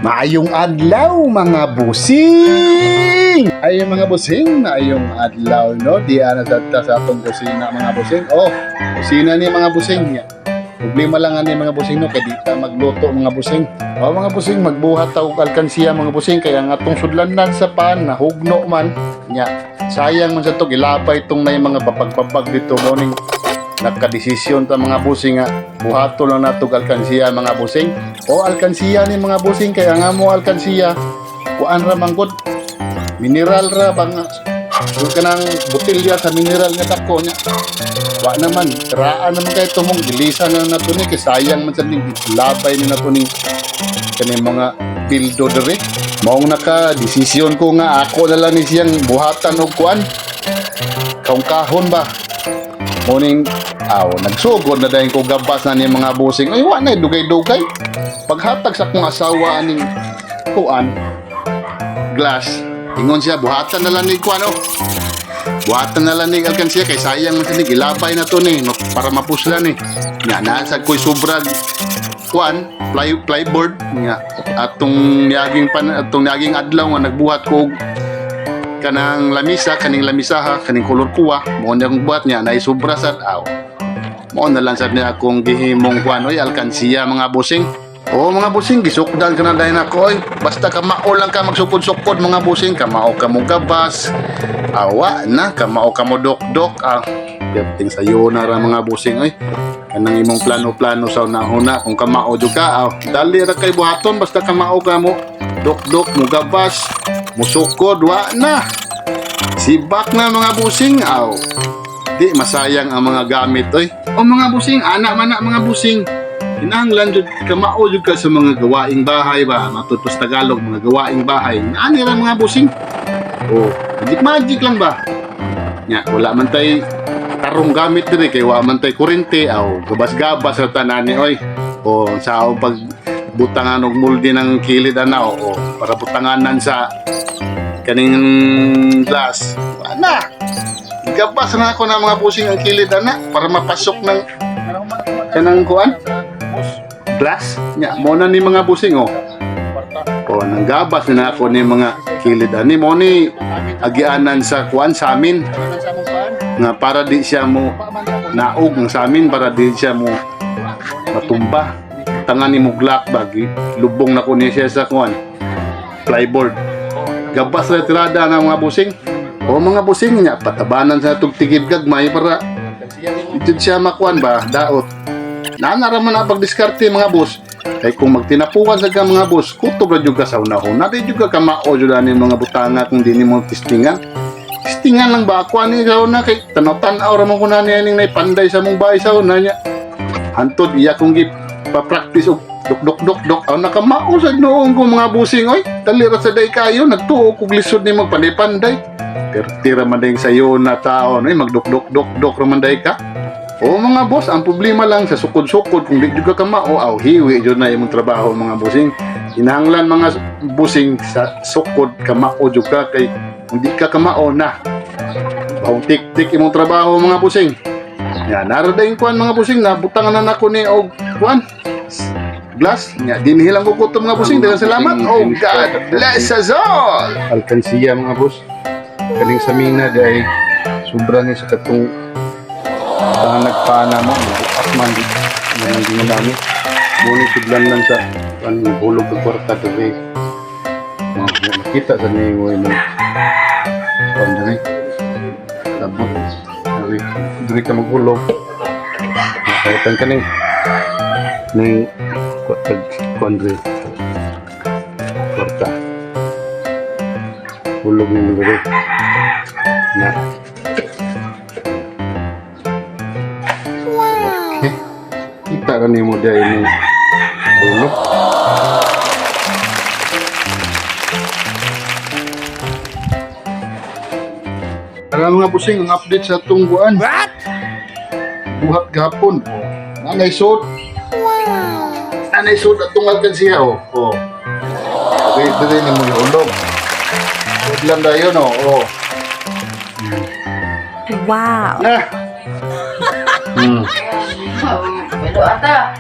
Maayong adlaw mga busing! Ay mga busing, maayong adlaw no? Di ana sa atong kusina mga busing. Oh, kusina ni mga busing niya. Problema lang ani mga busing no, kay di ta magluto mga busing. Oh mga busing, magbuhat ta og alkansiya mga busing, kaya nga atong sudlanan sa pan nahugno man nya. Sayang man sa to gilapay tong nay mga babag-babag dito morning. Nagkadesisyon ta mga busing nga buhato lang natog alkansiya mga busing. O alkansiya ni mga busing, kaya nga mo alkansiya kuan ra manggod mineral ra bang yung kanang botelya sa mineral nga dako nya wa naman raan naman kay tumong bilisan na nato ni kay sayang man sa ning labay ni nato ning kani mga pildo dere. Maong naka desisyon ko nga ako na lang ni siyang buhatan og kuan kahon ba morning nagsugod na dahil ko gabas na ni mga busing. Ay, wala na, dugay-dugay. Paghatag sa akong asawa aning kuan, glass, ingon siya, buhatan na lang ni kuan, buhatan na lang ni alkansiya, kay sayang man sinig, ilabay na to ni, no, para mapusla ni. Nga, nasa ko'y sobrang kuan, plyboard, nga, atong naging adlaw nga, nagbuhat ko kanang lamisa, kaning lamisaha, kaning kolor kuwa, mo na akong buhat niya, naisubra sa mo na lang sad niya akong gihimong kuan oy alkansiya mga busing. O mga busing, gisukdan ka na dahil ako oy. Basta kamao lang ka magsukod-sukod mga busing, kamao ka mo gabas. Awa na, kamao ka mo dok-dok. Perting sayo na ra mga busing oy. Kanang imong plano-plano sa unahuna kung kamao jud ka. Dali ra kay buhaton basta kamao ka mo dok-dok mo gabas, musukod wa na. Sibak na mga busing. Di masayang ang mga gamit oy. O mga busing, anak man na mga busing. Kinahanglan jud kamao jud ka sa mga gawaing bahay ba, matutos Tagalog mga gawaing bahay. Ani ra mga busing. O, magic lang ba? Nya, wala man tay tarong gamit diri kay wa man tay kuryente aw gabas-gabas sa tanan ni oy. O sa pag butangan og muldi ng kilid ana o para butanganan sa kaning glass. Ana. Gabas na ako ng mga busing ang kilid ana para mapasok ng kanang kuan glass nya mo na ni mga busing nang gabas na ako ni mga kilid ani mo ni agianan sa kuan sa amin nga para di siya mo naog ng sa amin para di siya mo matumba tangan ni mo glock bagi lubong na ko ni siya sa kuan plyboard gabas ra tirada ng mga busing. O mga busing niya, patabanan sa tugtigid gagmay para ito siya makuan ba, daot. Naanaraman na pagdiskarte mga bus. Kaya kung magtinapuan sa ka mga bus, kutob na juga sa una-una. Di juga kamao dyan yung mga butanga kung di ni mo tistingan. Tistingan lang ba ako ani sa una kay tanaw-tanaw ramang ko na niya yung naipanday sa mong bahay sa una niya. Hantod iya kong pa-practice og dok. Ang nakamao sa noong ko mga busing. Oy, talira sa day kayo, nagtuo kong lisod ni magpanday-panday. Pero tira man din sa'yo na tao, magdok ramanday ka. O mga boss, ang problema lang sa sukod-sukod, kung di juga ka mao, hiwi dyan na imong trabaho mga busing. Hinahanglan mga busing sa sukod ka mao juga kay kung di ka kamao na. Bahong tik-tik imong trabaho mga busing. Yan, naradayin kuan mga busing, nabutangan na ako ni og kuan. Glass, nya dinhilang ko kuto mga busing. Daghang salamat. Oh God bless us all. Alkansiya mga boss. Kaling sa mina dahil sobra ni sa katong nagpaana mo bukas man hindi mo namin ngunit siglan lang sa hulog ng kwarta dali makita sa niyo mo dali labot dali ka maghulog nakaitan ka ning kwarta hulog ni mga na okay. Kita kan ni mo dahil ni hulog alam mga busing ang update sa tungguan buhat gapon nanay suot at tungal kan siya okay dali ni mo hulog lang dayon Wow. Nah. Pero ata